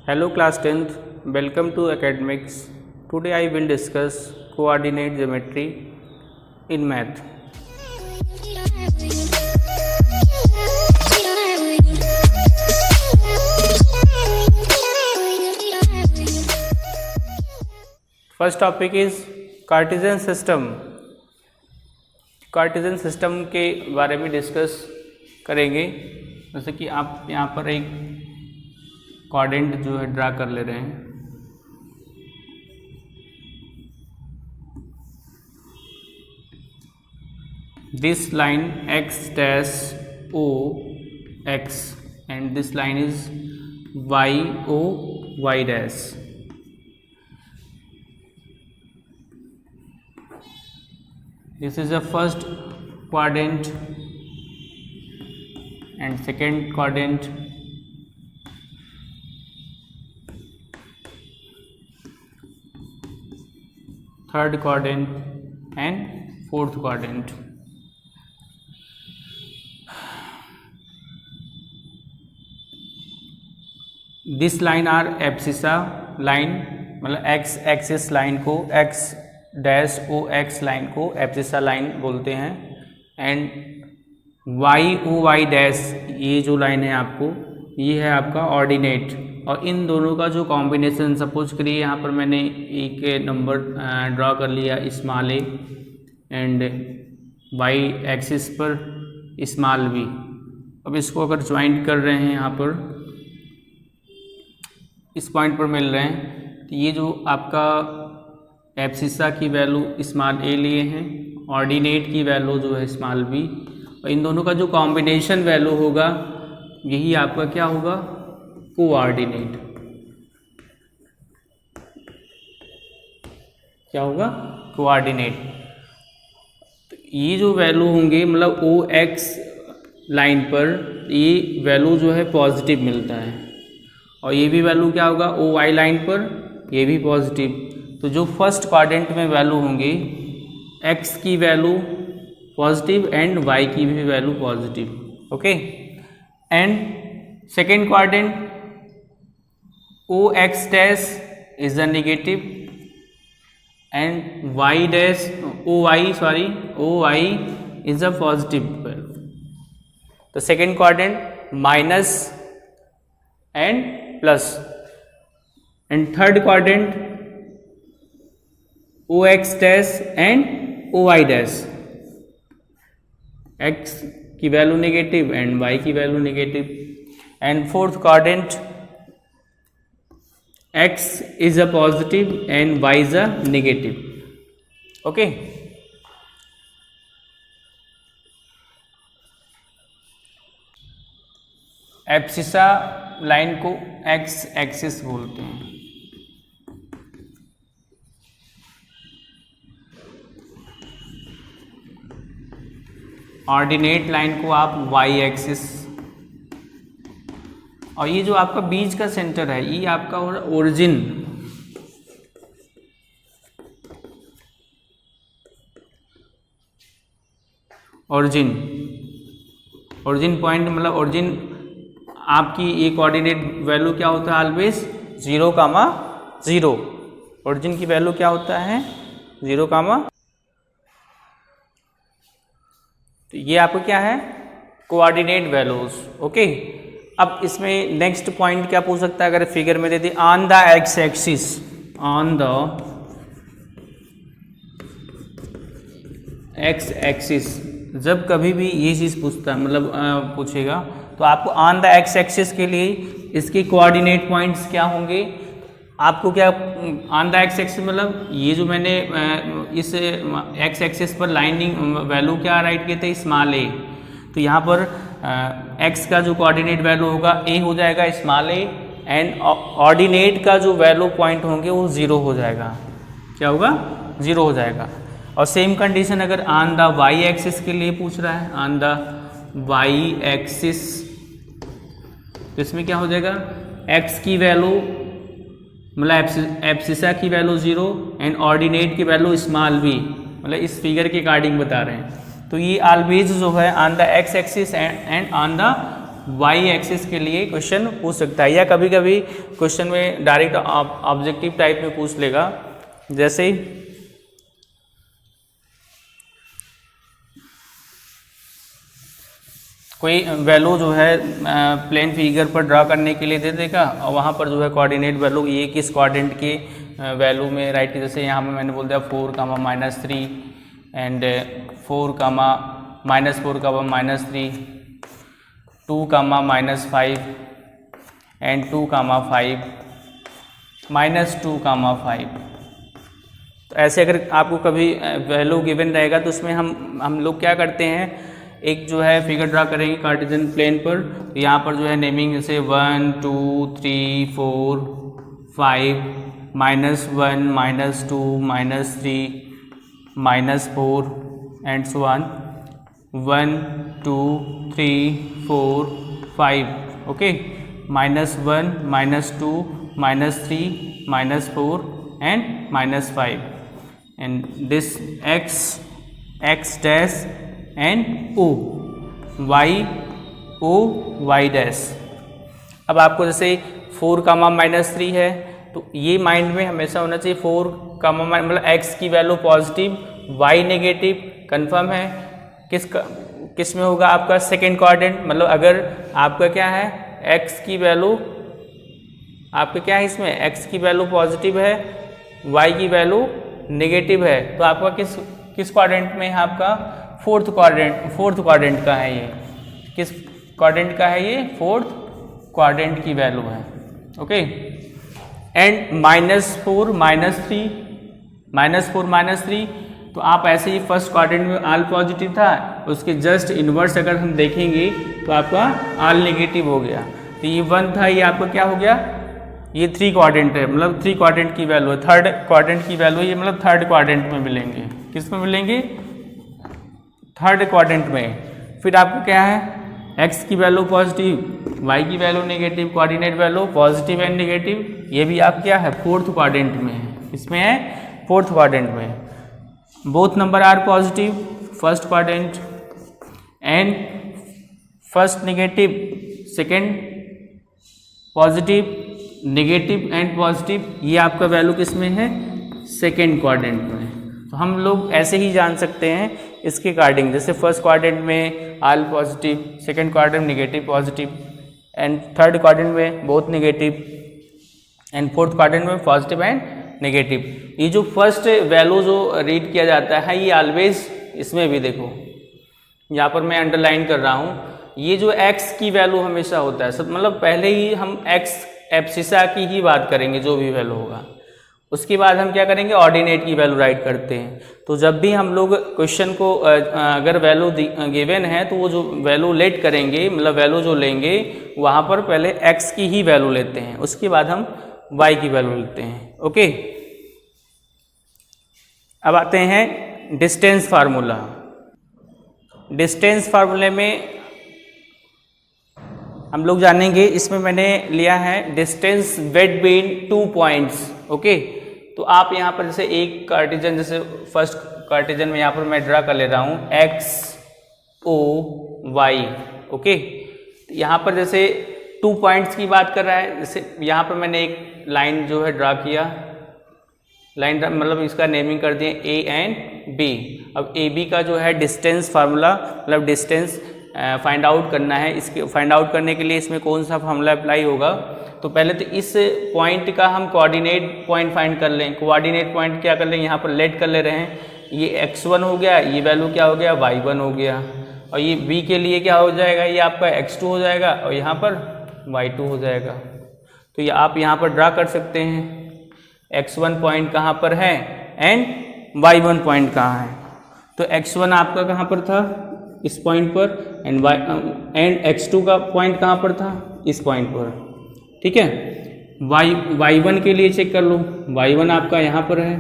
Hello class 10th, welcome to academics. Today I will discuss coordinate geometry in math. First topic is Cartesian system. Cartesian system के बारे में discuss करेंगे। जैसे कि आप यहाँ पर एक कोऑर्डिनेट जो है ड्रा कर ले रहे हैं। This line x dash o x and this line is y o y dash. This is the first quadrant and second quadrant, third quadrant and fourth quadrant. This line are abscissa line, मतलब x axis line को x dash O X line को abscissa line बोलते हैं and Y O Y dash ये जो line है आपको ये है आपका ऑर्डिनेट। और इन दोनों का जो कॉम्बिनेशन, सपोज करिए यहाँ पर मैंने एक नंबर ड्रॉ कर लिया small A and Y axis पर स्मॉल बी। अब इसको अगर ज्वाइंट कर रहे हैं यहाँ पर इस पॉइंट पर मिल रहे हैं, तो ये जो आपका एब्सिसा की वैल्यू स्मॉल ए लिए हैं, ऑर्डिनेट की वैल्यू जो है स्मॉल बी, और इन दोनों का जो कॉम्बिनेशन वैल्यू होगा यही आपका क्या होगा, कोऑर्डिनेट। क्या होगा, कोऑर्डिनेट। तो ये जो वैल्यू होंगे मतलब ओ एक्स लाइन पर ये वैल्यू जो है पॉजिटिव मिलता है, और ये भी वैल्यू क्या होगा ओ वाई लाइन पर ये भी पॉजिटिव। तो जो फर्स्ट क्वाड्रेंट में वैल्यू होंगे x की वैल्यू पॉजिटिव एंड y की भी value positive. Okay, and second quadrant O X dash is a negative and y dash O Y is a positive value. तो second quadrant minus and plus, and third quadrant O X dash and O Y dash, X की value negative and Y की value negative. And fourth quadrant X is a positive and Y is a negative. Okay, abscissa line को X axis बोलते हैं, ordinate line को आप Y axis, और ये जो आपका बीच का सेंटर है ये आपका ओरिजिन, ओरिजिन पॉइंट मतलब ओरिजिन आपकी ये कोऑर्डिनेट वैल्यू क्या होता है ऑलवेज 0,0। ओरिजिन की वैल्यू क्या होता है 0, तो ये आपको क्या है कोऑर्डिनेट वैल्यूज। ओके, अब इसमें नेक्स्ट पॉइंट क्या पूछ सकता है, अगर फिगर में दे दी on the X axis, on the X axis, जब कभी भी ये चीज़ पूछता है मतलब पूछेगा तो आपको ऑन द एक्स एक्सिस के लिए इसके कोऑर्डिनेट पॉइंट्स क्या होंगे, आपको क्या ऑन द एक्स एक्सिस मतलब ये जो मैंने इस एक्स एक्सिस पर लाइनिंग वैल्यू क्या राइट किए थे स्मॉल ए, तो यहाँ पर एक्स का जो कोऑर्डिनेट वैल्यू होगा ए हो जाएगा स्मॉल ए, एंड ऑर्डिनेट का जो वैल्यू पॉइंट होंगे वो 0 हो जाएगा। क्या होगा, 0 हो जाएगा। और सेम कंडीशन अगर ऑन द वाई एक्सिस के लिए पूछ रहा है, ऑन द वाई एक्सिस, तो इसमें क्या हो जाएगा एक्स की वैल्यू मतलब एब्सिसा की वैल्यू 0 एंड ऑर्डिनेट की वैल्यू स्मॉल बी, मतलब इस फिगर के अकॉर्डिंग बता रहे हैं। तो ये ऑलवेज जो है on the X axis and on the Y axis के लिए क्वेश्चन पूछ सकता है, या कभी कभी क्वेश्चन में डायरेक्ट ऑब्जेक्टिव टाइप में पूछ लेगा। जैसे कोई वैल्यू जो है प्लेन फिगर पर ड्रा करने के लिए दे देगा और वहाँ पर जो है कोऑर्डिनेट वैल्यू ये किस कोऑर्डिनेट के वैल्यू में राइट, जैसे यहाँ पे मैंने बोल दिया 4, -3 एंड 4, -4, -3, 2, -5 एंड 2, 5, -2, 5। तो ऐसे अगर आपको कभी वैल्यू गिवन रहेगा तो उसमें हम लोग क्या करते हैं, एक जो है फिगर ड्रा करेंगे कार्टेशियन प्लेन पर। तो यहाँ पर जो है नेमिंग जैसे 1, 2, 3, 4, 5, -1, -2, -3, -4 and so on 1, 2, 3, 4, 5 okay, -1, -2, -3, -4 and -5 and this x dash and O, y dash. अब आपको जैसे 4, -3 है तो ये माइंड में हमेशा होना चाहिए 4, मतलब x की value positive, y negative, confirm है। किस में होगा आपका सेकेंड क्वाड्रेंट, मतलब अगर आपका क्या है x की वैल्यू, आपका क्या है इसमें x की वैल्यू पॉजिटिव है, y की वैल्यू नेगेटिव है, तो आपका किस क्वाड्रेंट में है, आपका फोर्थ क्वाड्रेंट का है। ये किस क्वाड्रेंट का है, ये फोर्थ क्वाड्रेंट की वैल्यू है ओके। एंड -4, -3 तो आप ऐसे ही फर्स्ट क्वाड्रेंट में ऑल पॉजिटिव था, उसके जस्ट इनवर्स अगर हम देखेंगे तो आपका ऑल नेगेटिव हो गया। तो ये 1 था, ये आपका क्या हो गया, ये 3 क्वाड्रेंट है, मतलब 3 क्वाड्रेंट की वैल्यू है, थर्ड क्वाड्रेंट की वैल्यू ये मतलब थर्ड क्वाड्रेंट में मिलेंगे। किस में मिलेंगे, थर्ड क्वाड्रेंट में। फिर आपको क्या है x की वैल्यू पॉजिटिव, y की value negative, coordinate value positive and negative, ये भी आप क्या है फोर्थ क्वाड्रेंट में है, इसमें है फोर्थ क्वाड्रेंट में। Both number are positive, first quadrant and first negative, second positive, negative and positive, ये आपका वैल्यू किस में है, सेकेंड क्वाड्रेंट में। तो हम लोग ऐसे ही जान सकते हैं इसके अकॉर्डिंग, जैसे फर्स्ट क्वाड्रेंट में all positive, second quadrant negative positive and third quadrant में both negative and fourth quadrant में पॉजिटिव एंड नेगेटिव। ये जो फर्स्ट वैल्यू जो रीड किया जाता है ये ऑलवेज, इसमें भी देखो यहाँ पर मैं अंडरलाइन कर रहा हूँ, ये जो x की वैल्यू हमेशा होता है, मतलब पहले ही हम x एब्सिसा की ही बात करेंगे जो भी वैल्यू होगा, उसके बाद हम क्या करेंगे ऑर्डिनेट की वैल्यू राइट करते हैं। तो जब भी हम लोग क्वेश्चन को अगर वैल्यू गिवन है तो वो जो वैल्यू लेट करेंगे, मतलब वैल्यू जो लेंगे वहाँ पर पहले x की ही वैल्यू लेते हैं, उसके बाद हम y की वैल्यू लेते हैं ओके। अब आते हैं डिस्टेंस फार्मूला। डिस्टेंस फार्मूले में हम लोग जानेंगे, इसमें मैंने लिया है डिस्टेंस बिटवीन 2 पॉइंट्स ओके। तो आप यहाँ पर जैसे एक कार्टेशियन, जैसे फर्स्ट कार्टेशियन में यहाँ पर मैं ड्रा कर ले रहा हूँ x O y ओके। यहाँ पर जैसे 2 पॉइंट्स की बात कर रहा है, जैसे यहाँ पर मैंने एक लाइन जो है ड्रा किया, लाइन मतलब इसका नेमिंग कर दिए A एंड B। अब AB का जो है डिस्टेंस फार्मूला, मतलब डिस्टेंस फाइंड आउट करना है, इसके फाइंड आउट करने के लिए इसमें कौन सा फार्मूला अप्लाई होगा, तो पहले तो इस पॉइंट का हम कोऑर्डिनेट पॉइंट फाइंड कर लें। कोऑर्डिनेट पॉइंट क्या कर लें, यहाँ पर लेट कर ले रहे हैं, ये x1 हो गया, ये वैल्यू क्या हो गया y1 हो गया, और ये b के लिए क्या हो जाएगा, ये आपका x2 हो जाएगा और यहाँ पर y2 हो जाएगा। तो ये आप यहाँ पर ड्रा कर सकते हैं, x1 पॉइंट कहाँ पर है एंड y1 पॉइंट कहाँ है। तो x1 आपका कहाँ पर था, इस पॉइंट पर, एंड x2 का पॉइंट कहाँ पर था, इस पॉइंट पर, ठीक है। y1 के लिए चेक कर लो, y1 आपका यहाँ पर है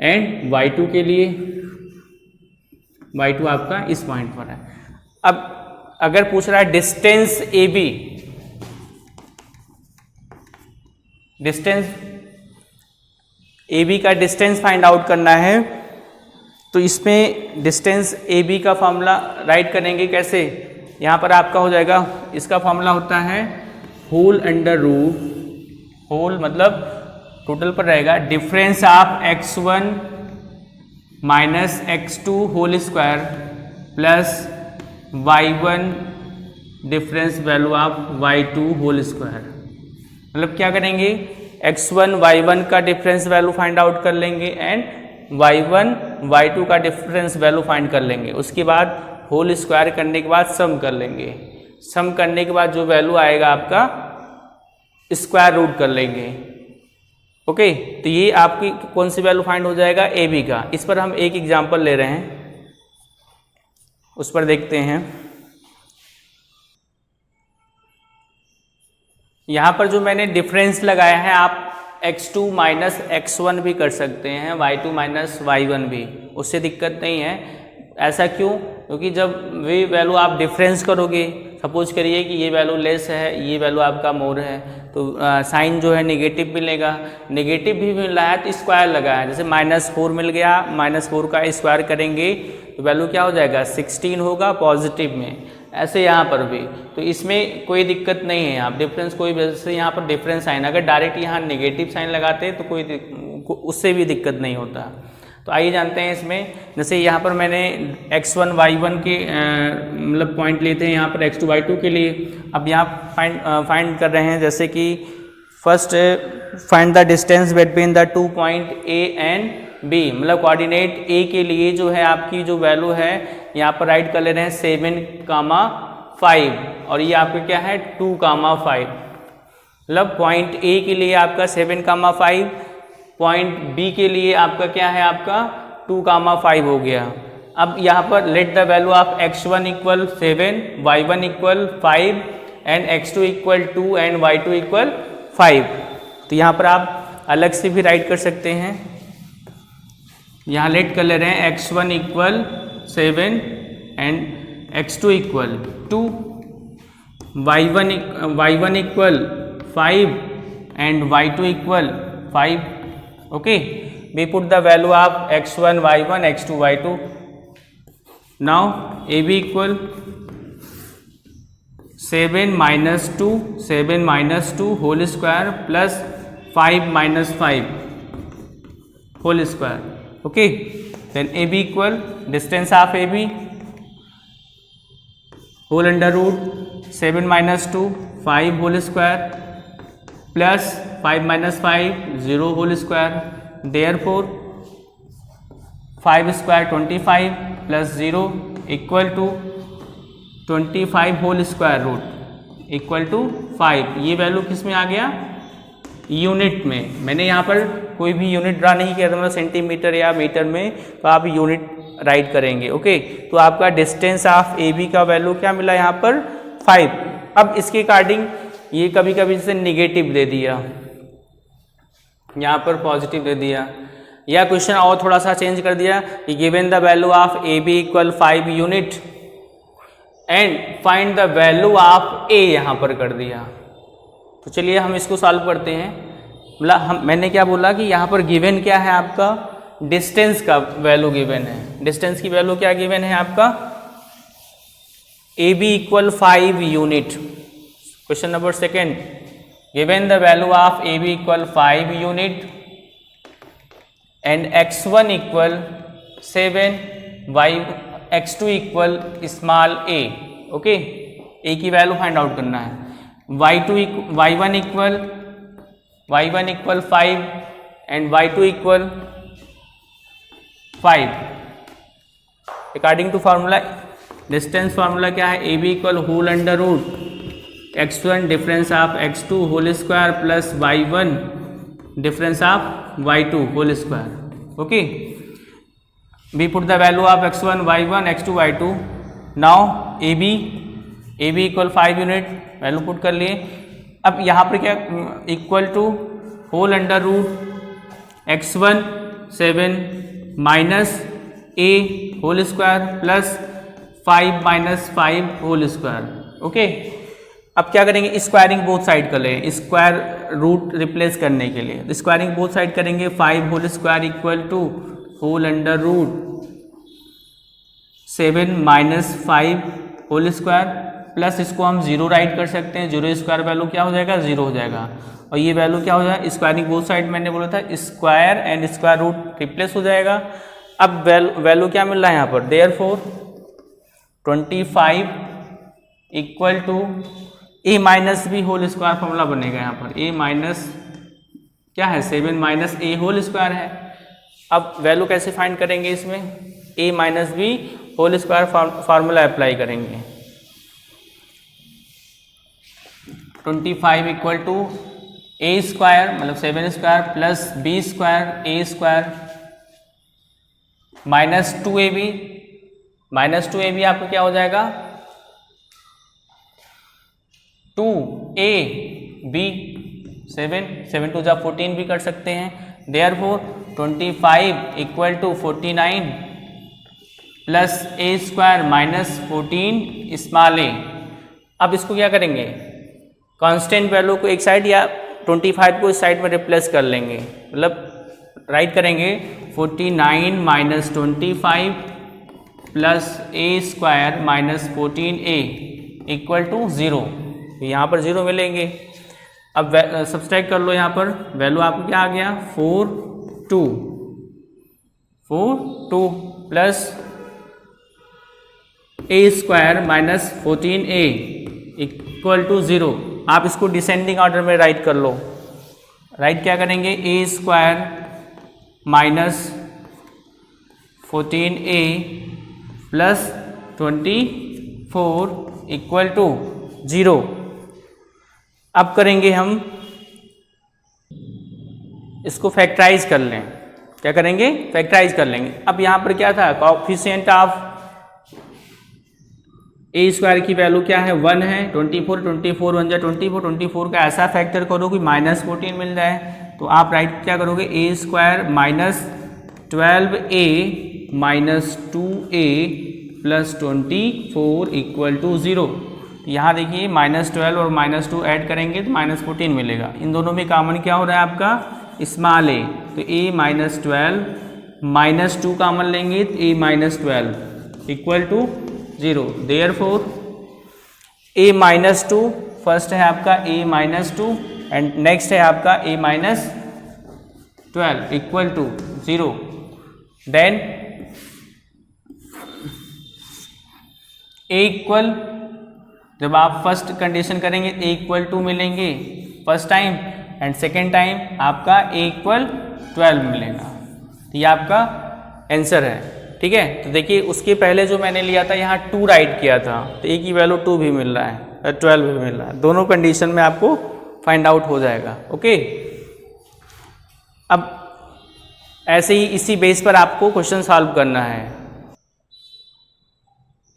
एंड y2 के लिए y2 आपका इस पॉइंट पर है। अब अगर पूछ रहा है डिस्टेंस AB, डिस्टेंस AB का डिस्टेंस फाइंड आउट करना है, तो इसमें डिस्टेंस AB का फॉर्मूला राइट करेंगे कैसे, यहाँ पर आपका हो जाएगा, इसका फॉर्मूला होता है होल अंडर रूट, होल मतलब टोटल पर रहेगा difference of x1 minus x2 whole square plus y1 difference value of y2 whole square. मतलब क्या करेंगे, x1 y1 का डिफरेंस वैल्यू फाइंड आउट कर लेंगे एंड y1 y2 का डिफरेंस वैल्यू फाइंड कर लेंगे। उसके बाद होल स्क्वायर करने के बाद सम कर लेंगे, सम करने के बाद जो वैल्यू आएगा आपका स्क्वायर रूट कर लेंगे। ओके, तो ये आपकी कौन सी वैल्यू फाइंड हो जाएगा, ए बी का। इस पर हम एक एग्जांपल ले रहे हैं, उस पर देखते हैं। यहाँ पर जो मैंने डिफरेंस लगाया है, आप x2 माइनस x1 भी कर सकते हैं, y2 माइनस y1 भी, उससे दिक्कत नहीं है। ऐसा क्यों, क्योंकि जब वे वैल्यू आप डिफरेंस करोगे, सपोज करिए कि ये वैल्यू लेस है, ये वैल्यू आपका मोर है, तो साइन जो है नेगेटिव मिलेगा, नेगेटिव भी मिल रहा है तो स्क्वायर लगा है। जैसे -4 मिल गया, -4 का स्क्वायर करेंगे तो वैल्यू क्या हो जाएगा, 16 होगा पॉजिटिव में। ऐसे यहाँ पर भी, तो इसमें कोई दिक्कत नहीं है। आप डिफरेंस कोई वजह से यहाँ पर डिफरेंस साइन, अगर डायरेक्ट यहाँ नेगेटिव साइन लगाते तो कोई उससे भी दिक्कत नहीं होता। तो आइए जानते हैं इसमें, जैसे यहाँ पर मैंने x1 y1 के मतलब पॉइंट लेते हैं यहाँ पर x2 y2 के लिए। अब यहाँ फाइंड कर रहे हैं, जैसे कि first find the distance between the 2 point A and B, मतलब कोऑर्डिनेट A के लिए जो है आपकी जो वैल्यू है यहाँ पर राइट कर ले रहे हैं 7,5 और ये आपका क्या है 2,5। मतलब पॉइंट A के लिए आपका 7,5, पॉइंट B के लिए आपका क्या है, आपका 2,5 हो गया। अब यहाँ पर let the value of x1 equal 7, y1 equal 5 and x2 equal 2 and y2 equal 5। तो यहाँ पर आप अलग से भी राइट कर सकते हैं। यहाँ लेट कर ले रहे हैं x1 equal 7 and x2 equal 2, y1 equal 5 and y2 equal 5। Okay, we put the value of x1 y1 x2 y2. Now AB equal 7 minus 2 whole square plus 5 minus 5 whole square. Okay, then AB equal distance of AB whole under root 7 minus 2 5 whole square plus 5 minus 5 0 whole square, therefore 5 square 25 plus 0 equal to 25 whole square root equal to 5। ये value किस में आ गया, unit में। मैंने यहाँ पर कोई भी यूनिट ड्रा नहीं किया था, मतलब सेंटीमीटर या मीटर में, तो आप यूनिट राइट करेंगे। ओके, तो आपका डिस्टेंस ऑफ ए बी का वैल्यू क्या मिला यहाँ पर 5। अब इसके अकॉर्डिंग ये कभी कभी जैसे निगेटिव दे दिया, यहाँ पर पॉजिटिव दे दिया, या क्वेश्चन और थोड़ा सा चेंज कर दिया कि given the value of A B equal 5 unit and find the value of A, यहाँ पर कर दिया। तो चलिए हम इसको सॉल्व करते हैं। मतलब मैंने क्या बोला कि यहाँ पर गिवन क्या है, आपका डिस्टेंस का वैल्यू गिवन है। डिस्टेंस की वैल्यू क्या गिवन है आपका, A B equal 5 unit. Question number 2, given the value of AB equal 5 unit and x1 equal 7, x2 equal small a, okay, a की वैल्यू फाइंड आउट करना है। y1 equal 5 and y2 equal 5। According to formula, distance formula क्या है, AB equal whole under root x1 difference of x2 whole square plus y1 difference of y2 whole square. Okay, we put the value of x1 y1 x2 y2। Now AB equal 5 unit, value put कर लिए। अब यहाँ पर क्या, equal to whole under root x1 7 minus a whole square plus 5 minus 5 whole square. Okay, अब क्या करेंगे, squaring both side कर लें, स्क्वायर रूट रिप्लेस करने के लिए। स्क्वायरिंग बोथ साइड करेंगे, 5 whole square equal to whole under root 7 minus 5 whole square plus इसको हम 0 राइट कर सकते हैं, 0 स्क्वायर वैल्यू क्या हो जाएगा 0 हो जाएगा, और ये वैल्यू क्या हो जाएगा स्क्वायरिंग बोथ साइड मैंने बोला था square and square root replace हो जाएगा। अब वैल्यू क्या मिल रहा है यहाँ पर, therefore 25 equal to a minus B whole square formula बनेगा यहाँ पर, a माइनस क्या है 7 माइनस a होल स्क्वायर है। अब वैल्यू कैसे फाइंड करेंगे इसमें, a minus B whole square formula apply करेंगे। 25 इक्वल टू a स्क्वायर मतलब 7 square plus b square a square minus 2ab, minus 2ab आपको क्या हो जाएगा 2ab 7 टू जा 14 भी कर सकते हैं। Therefore 25 equal to 49 plus a square minus 14 small a। अब इसको क्या करेंगे, कांस्टेंट वैल्यू को एक साइड या 25 को इस साइड में रिप्लेस कर लेंगे, मतलब राइट करेंगे 49 minus 25 plus a square minus 14a equal to 0, यहाँ पर 0 मिलेंगे। अब सब्सट्रैक्ट कर लो, यहाँ पर वैल्यू आपको क्या आ गया 4 2 plus a square minus 14a equal to 0। आप इसको डिसेंडिंग ऑर्डर में राइट कर लो, राइट क्या करेंगे a square minus 14a plus 24 equal to 0। अब करेंगे हम इसको फैक्टराइज कर लें, क्या करेंगे फैक्टराइज कर लेंगे। अब यहाँ पर क्या था, कोएफिशिएंट ऑफ a स्क्वायर की वैल्यू क्या है 1 है, 24 1 जा 24 का ऐसा फैक्टर करो कि माइनस 14 मिल जाए, तो आप राइट क्या करोगे a square minus 12a minus 2a plus 24 equal to 0। यहाँ देखिए माइनस 12 और माइनस 2 ऐड करेंगे तो माइनस 14 मिलेगा। इन दोनों में कॉमन क्या हो रहा है आपका स्मॉल a, तो a माइनस 12 माइनस 2 कॉमन लेंगे तो a minus 12 equal to 0। Therefore a minus 2 first है आपका a माइनस 2 एंड नेक्स्ट है आपका a minus 12 equal to 0। Then a equal, जब आप फर्स्ट कंडीशन करेंगे a इक्वल 2 मिलेंगे first time and second time आपका a इक्वल 12 मिलेगा, तो ये आपका आंसर है। ठीक है, तो देखिए उसके पहले जो मैंने लिया था यहाँ 2 राइट किया था, तो a की वैल्यू 2 भी मिल रहा है 12 भी मिल रहा है, दोनों कंडीशन में आपको फाइंड आउट हो जाएगा। ओके, अब ऐसे ही इसी बेस पर आपको क्वेश्चन सॉल्व करना है।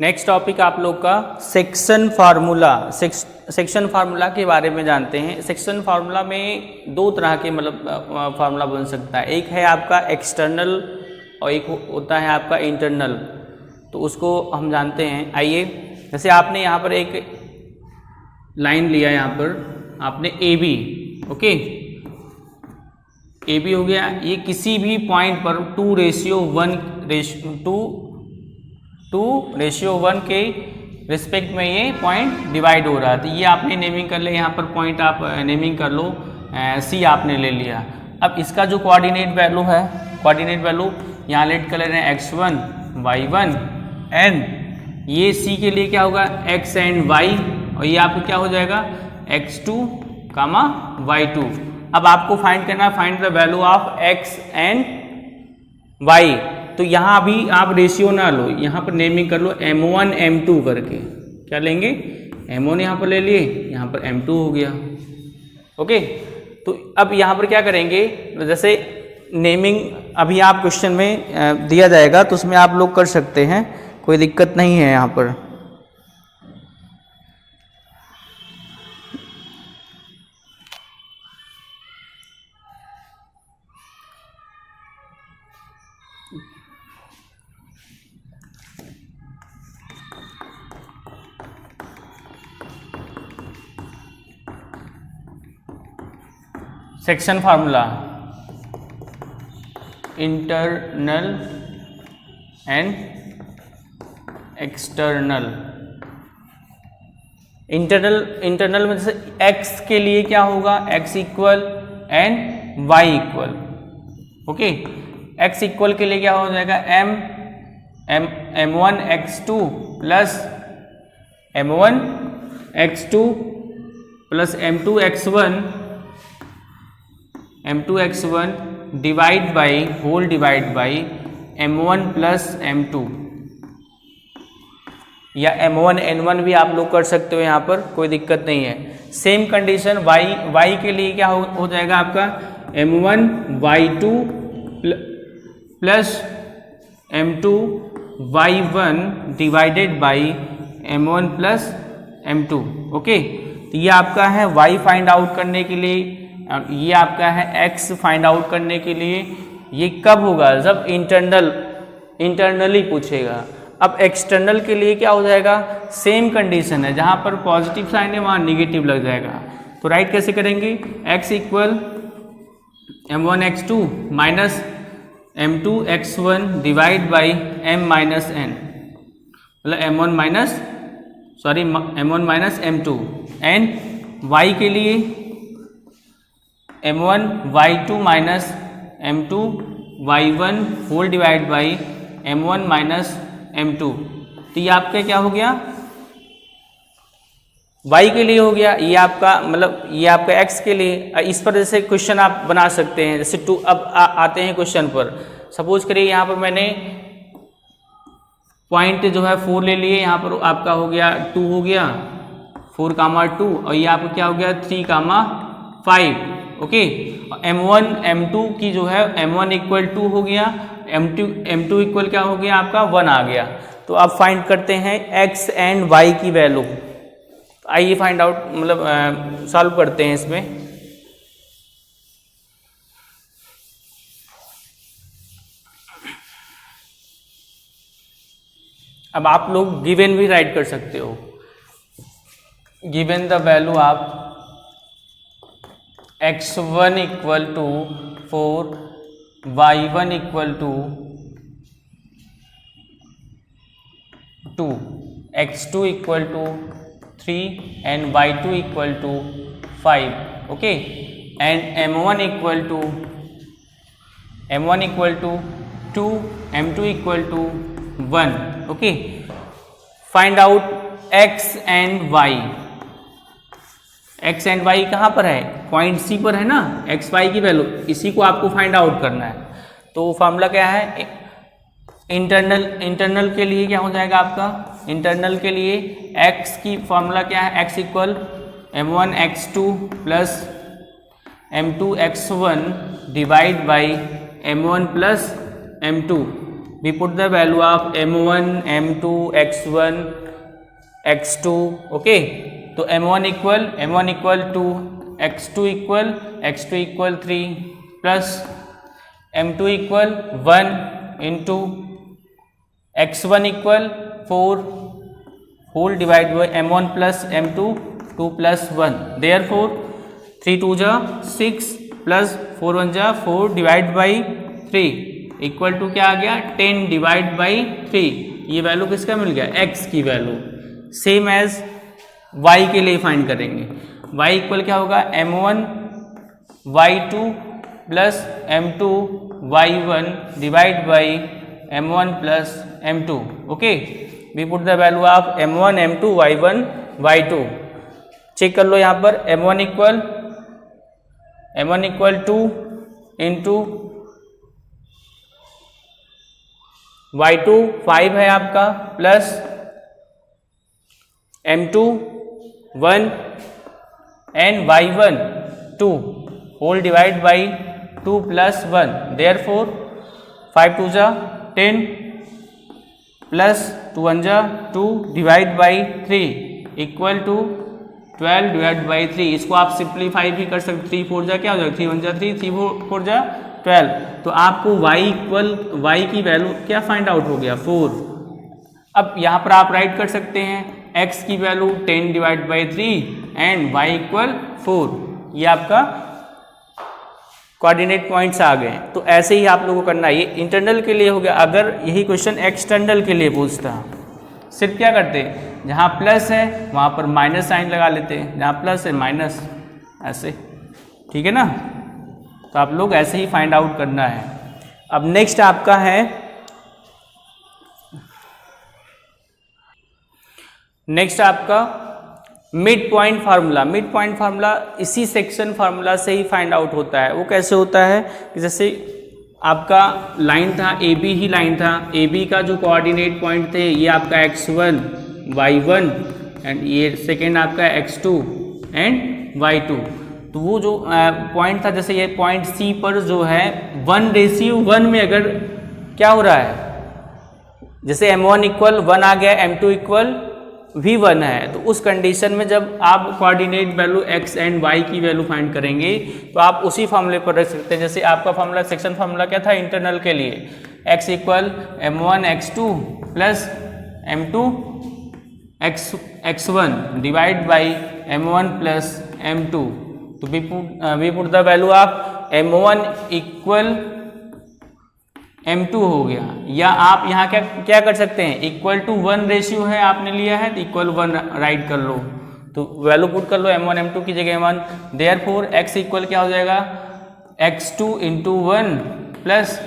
नेक्स्ट टॉपिक आप लोग का सेक्शन फार्मूला। सेक्शन फार्मूला के बारे में जानते हैं। सेक्शन फार्मूला में 2 तरह के मतलब फार्मूला बन सकता है, एक है आपका एक्सटर्नल और एक होता है आपका इंटरनल, तो उसको हम जानते हैं। आइए, जैसे आपने यहाँ पर एक लाइन लिया, यहाँ पर आपने A B, okay A B हो गया, ये किसी भी पॉइंट पर 2:1 के रिस्पेक्ट में ये पॉइंट डिवाइड हो रहा है, तो ये आपने नेमिंग कर लिया, यहाँ पर पॉइंट आप नेमिंग कर लो, सी आपने ले लिया। अब इसका जो कोऑर्डिनेट वैल्यू है, कोऑर्डिनेट वैल्यू यहाँ रेड कलर है x1 y1 एंड ये सी के लिए क्या होगा x एंड y, और ये आपको क्या हो जाएगा x2 कामा y2। अब आपको फाइंड करना है, find the value of x and y, तो यहाँ भी आप रेशियो ना लो, यहाँ पर नेमिंग कर लो m1 m2 करके, क्या लेंगे m1 यहाँ पर ले लिए, यहाँ पर m2 हो गया। ओके, तो अब यहाँ पर क्या करेंगे, जैसे नेमिंग अभी आप क्वेश्चन में दिया जाएगा तो उसमें आप लोग कर सकते हैं, कोई दिक्कत नहीं है यहाँ पर। Section formula internal and external. Internal में जैसे x के लिए क्या होगा, x equal and y equal, okay. x equal के लिए क्या हो जाएगा, m1 x2 plus m1 x2 plus m2 x1 divide by whole divide by m1 plus m2, या m1 n1 भी आप लोग कर सकते हो, यहाँ पर कोई दिक्कत नहीं है। सेम कंडीशन y के लिए क्या हो जाएगा आपका, m1 y2 plus m2 y1 divided by m1 plus m2, okay. तो ये आपका है y फाइंड आउट करने के लिए, ये आपका है x फाइंड आउट करने के लिए। ये कब होगा, जब इंटरनली पूछेगा। अब एक्सटर्नल के लिए क्या हो जाएगा, सेम कंडीशन है, जहाँ पर पॉजिटिव साइन है वहाँ निगेटिव लग जाएगा। तो राइट कैसे करेंगे, x equal m1 x2 minus m2 x1 divide by m minus n, मतलब m1 minus m2, and y के लिए m1 y2 minus m2 y1 whole divide by m1 minus m2। तो ये आपका क्या हो गया, y के लिए हो गया, ये आपका मतलब ये आपका x के लिए। इस पर जैसे क्वेश्चन आप बना सकते हैं, जैसे टू, अब आते हैं क्वेश्चन पर। सपोज करिए यहाँ पर मैंने पॉइंट जो है 4 ले लिए, यहाँ पर आपका हो गया 2 हो गया, 4, 2, और ये आपका क्या हो गया 3, 5, ओके। m1 m2 की जो है m1 इक्वल 2 हो गया, m2 इक्वल क्या हो गया आपका 1 आ गया। तो अब फाइंड करते हैं x एंड y की वैल्यू। आइए फाइंड आउट मतलब सॉल्व करते हैं इसमें। अब आप लोग गिवन भी राइट कर सकते हो, given the value of x1 equal to 4, y1 equal to 2, x2 equal to 3 and y2 equal to 5, okay. And m1 equal to 2, m2 equal to 1, okay. Find out x and y। x and y कहाँ पर है, point C पर है ना, x y की value, इसी को आपको फाइंड आउट करना है। तो फॉर्मूला क्या है, इंटरनल के लिए क्या हो जाएगा आपका, इंटरनल के लिए x की फॉर्मूला क्या है, x equal m1 x2 plus m2 x1 divide by m1 plus m2। We put the value of m1 m2 x1 x2, okay. तो m1 equal 2, x2 equal 3 plus m2 equal 1 into x1 equal 4 whole divide by m1 plus m2 2 plus 1, therefore 3 2 जा 6 plus 4 1 जा 4 divide by 3 equal to क्या आ गया 10 divide by 3। ये value किसका मिल गया, x की value. Same as y के लिए फाइंड करेंगे, y इक्वल क्या होगा m1 y2 plus m2 y1 divide by m1 plus m2, okay. We put the value of m1 m2 y1 y2। Check कर लो यहाँ पर m1 इक्वल 2 इंटू y2 5 है आपका plus m2 1 and y1 2 whole divide by 2 plus 1, therefore 5 2 जा 10 plus 2 1 जा 2 divide by 3 equal to 12 divide by 3। इसको आप सिंप्लीफाई भी कर सकते, 3 4 जा क्या हो जाएगा 3 1 जा 3, 3 4 जा 12। तो आपको y की वैल्यू क्या फाइंड आउट हो गया 4। अब यहाँ पर आप राइट कर सकते हैं x की value 10 divide by 3 and y equal 4। ये आपका कोऑर्डिनेट पॉइंट्स आ गए। तो ऐसे ही आप लोगों को करना है, ये इंटरनल के लिए हो गया। अगर यही क्वेश्चन एक्सटर्नल के लिए पूछता सिर्फ क्या करते, जहाँ प्लस है वहाँ पर माइनस साइन लगा लेते हैं, जहाँ प्लस है माइनस, ऐसे, ठीक है ना। तो आप लोग ऐसे ही फाइंड आउट करना है। अब नेक्स्ट आपका है mid point formula. Mid point formula इसी सेक्शन फार्मूला से ही फाइंड आउट होता है। वो कैसे होता है कि जैसे आपका लाइन था, ए बी ही लाइन था, ए बी का जो कोऑर्डिनेट पॉइंट थे ये आपका x1 y1 एंड ये सेकेंड आपका x2 एंड y2। तो वो जो पॉइंट था, जैसे ये पॉइंट C पर जो है 1:1 में अगर क्या हो रहा है, जैसे m1 इक्वल 1 आ गया, m2 इक्वल भी 1 है, तो उस कंडीशन में जब आप coordinate value x and y की वैल्यू फाइंड करेंगे तो आप उसी फॉर्मूले पर रख सकते हैं। जैसे आपका फॉर्मूला, सेक्शन फॉर्मूला क्या था इंटरनल के लिए, x equal m1 x2 plus m2 x1 divide by m1 plus m2। तो we put the value of m1 equal m2 हो गया। या आप यहाँ क्या कर सकते हैं, इक्वल टू 1 रेशियो है आपने लिया है तो इक्वल 1 राइट कर लो, तो वैल्यू पुट कर लो m1 m2 की जगह 1। देयरफॉर x इक्वल क्या हो जाएगा, x2 into 1 plus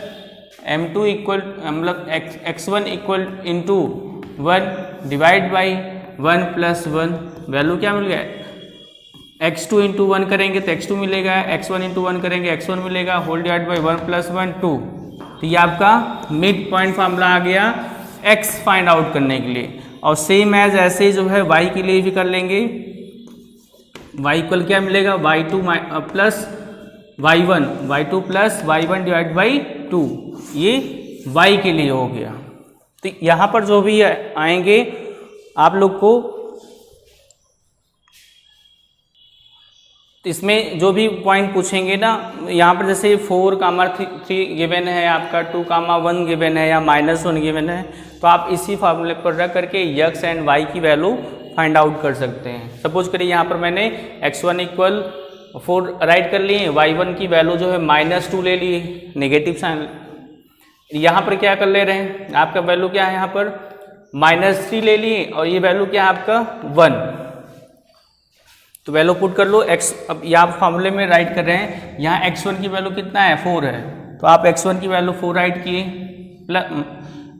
m2 equal मतलब x1 equal into 1 divide by 1 plus 1। Value क्या मिल गया, x2 इंटू 1 करेंगे तो x2 मिलेगा, x1 इंटू 1 करेंगे x1 मिलेगा, होल डिवाइड बाई 1 प्लस 1 2। तो ये आपका मिड पॉइंट फार्मूला आ गया x फाइंड आउट करने के लिए। और सेम एज ऐसे जो है y के लिए भी कर लेंगे। y इक्वल क्या मिलेगा, y2 plus y1, y2 plus y1 divide by 2, ये y के लिए हो गया। तो यहाँ पर जो भी आएंगे आप लोग को, इसमें जो भी पॉइंट पूछेंगे ना, यहाँ पर जैसे 4,3 गिवन है आपका, 2,1 गिवन है या -1 गिवन है, तो आप इसी फार्मूले पर रख करके x एंड y की वैल्यू फाइंड आउट कर सकते हैं। सपोज करिए यहाँ पर मैंने x1 इक्वल 4 राइट कर लिए, y1 की वैल्यू जो है -2 ले लिए, नेगेटिव साइन। यहाँ पर क्या कर ले रहे हैं, आपका वैल्यू क्या है यहाँ पर -3 ले लिए, और ये वैल्यू क्या है आपका 1। तो वैल्यू पुट कर लो x, अब यहाँ फॉर्मूले में राइट कर रहे हैं, यहाँ x1 की वैल्यू कितना है 4 है, तो आप x1 की वैल्यू 4 राइट किए,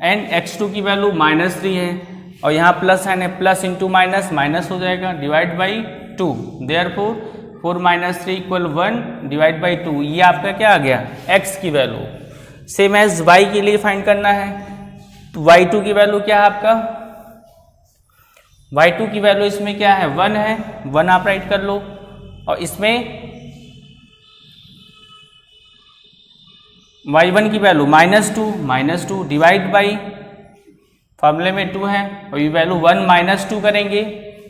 एंड x2 की वैल्यू -3 है, और यहाँ प्लस है, प्लस इंटू माइनस माइनस हो जाएगा, divide by 2। Therefore 4 - 3 equal 1 divide by 2। ये आपका क्या आ गया, x की वैल्यू। सेम एज y के लिए फाइंड करना है, तो y2 की वैल्यू क्या है आपका, y2 की वैल्यू इसमें क्या है 1 है, 1 आप राइट कर लो, और इसमें y1 की वैल्यू -2 डिवाइड बाई, फॉर्मूले में 2 है, और ये वैल्यू 1 - 2 करेंगे,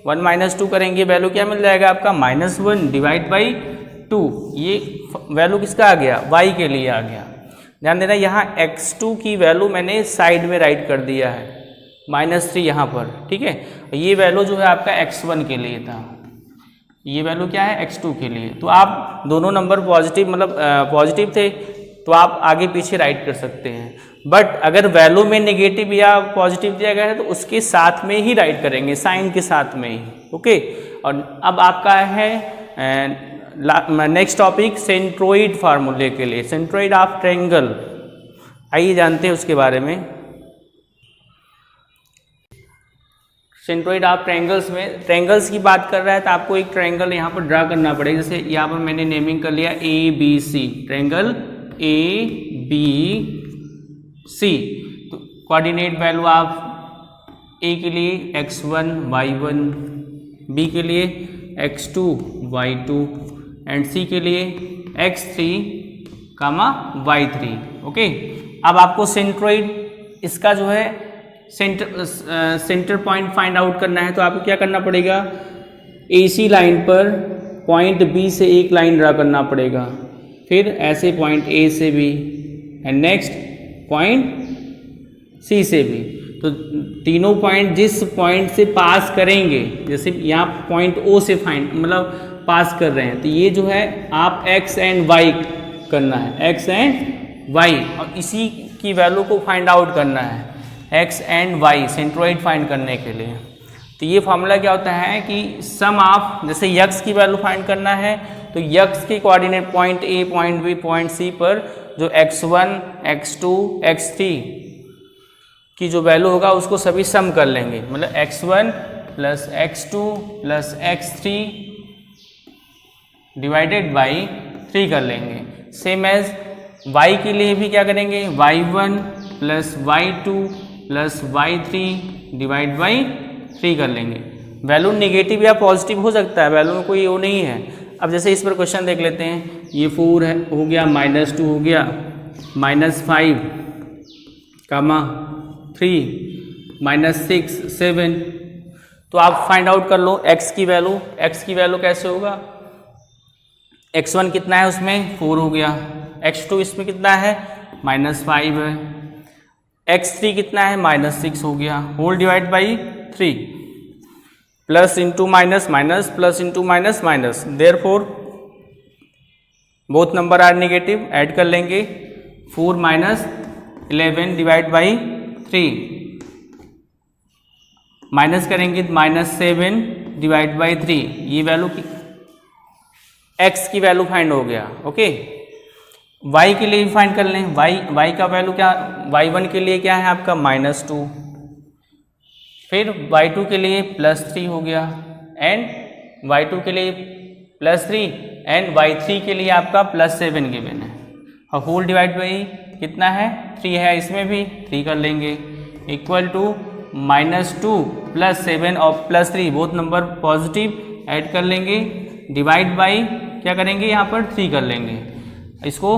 1 - 2 करेंगे, वैल्यू क्या मिल जाएगा आपका -1 डिवाइड बाई 2। ये वैल्यू किसका आ गया, y के लिए आ गया। ध्यान देना, यहाँ x2 की वैल्यू मैंने साइड में राइट कर दिया है, -3 यहाँ पर, ठीक है। ये वैल्यू जो है आपका x1 के लिए था, ये वैल्यू क्या है x2 के लिए। तो आप दोनों नंबर पॉजिटिव, मतलब पॉजिटिव थे, तो आप आगे पीछे राइट कर सकते हैं। बट अगर वैल्यू में नेगेटिव या पॉजिटिव दिया गया है तो उसके साथ में ही राइट करेंगे, साइन के साथ में ही, ओके। और अब आपका है नेक्स्ट टॉपिक सेंट्रोइड फार्मूले के लिए, सेंट्रोइड ऑफ ट्रायंगल। आइए जानते हैं उसके बारे में। सेंट्रोइड ऑफ ट्रायंगल्स में, ट्रायंगल्स की बात कर रहा है तो आपको एक ट्रायंगल यहाँ पर ड्रा करना पड़ेगा। जैसे यहाँ पर मैंने नेमिंग कर लिया ABC, ट्रायंगल ABC। तो कोऑर्डिनेट वैल्यू ऑफ A के लिए x1 y1, B के लिए x2 y2 एंड C के लिए x3, y3, ओके। अब आपको सेंट्रोइड इसका जो है सेंटर पॉइंट फाइंड आउट करना है, तो आपको क्या करना पड़ेगा, AC लाइन पर पॉइंट B से एक लाइन ड्रा करना पड़ेगा, फिर ऐसे पॉइंट A से भी, एंड नेक्स्ट पॉइंट C से भी। तो तीनों पॉइंट जिस पॉइंट से पास करेंगे, जैसे यहाँ पॉइंट O से मतलब पास कर रहे हैं, तो ये जो है आप x एंड y करना है, x एंड y, और इसी की वैल्यू को फाइंड आउट करना है x and y centroid find करने के लिए। तो ये फॉर्मूला क्या होता है कि सम ऑफ, जैसे यक्स की वैल्यू फाइंड करना है तो यक्स के coordinate point A, point B, point C पर जो x1, x2, x3 की जो वैल्यू होगा उसको सभी सम कर लेंगे, मतलब x1 plus x2 plus x3 divided by 3 कर लेंगे। सेम एज y के लिए भी क्या करेंगे, y1 plus y2 plus y3 divide by 3 कर लेंगे। वैल्यू नेगेटिव या पॉजिटिव हो सकता है, वैल्यू में कोई वो नहीं है। अब जैसे इस पर क्वेश्चन देख लेते हैं, ये 4 है हो गया, -2 हो गया, -5 कामा 3 -6 7। तो आप फाइंड आउट कर लो x की वैल्यू। x की वैल्यू कैसे होगा, x1 कितना है उसमें 4 हो गया, x2 इसमें कितना है -5 है, x3 कितना है -6 हो गया, whole divide by 3, plus into minus minus, plus into minus minus, therefore both number are negative, add कर लेंगे 4 माइनस 11 डिवाइड बाई 3, माइनस करेंगे -7 डिवाइड बाई 3, ये वैल्यू x की वैल्यू फाइंड हो गया। ओके, y के लिए भी फाइंड कर लें, y का वैल्यू क्या, y1 के लिए क्या है आपका -2, फिर y2 के लिए +3 हो गया, एंड y2 के लिए +3 एंड y3 के लिए आपका +7 गिवन है, और होल डिवाइड बाई कितना है 3 है, इसमें भी 3 कर लेंगे, इक्वल टू -2 + 7 और +3 बोथ नंबर पॉजिटिव, ऐड कर लेंगे, डिवाइड बाई क्या करेंगे यहाँ पर 3 कर लेंगे, इसको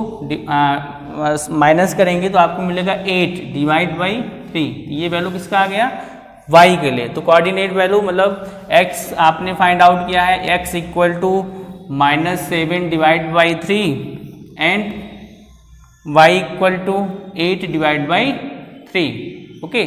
माइनस करेंगे तो आपको मिलेगा 8 डिवाइड बाई 3, ये वैल्यू किसका आ गया y के लिए। तो कोऑर्डिनेट वैल्यू मतलब x आपने फाइंड आउट किया है, x equal to -7 divide by 3 and y equal to 8 divide by 3। Okay,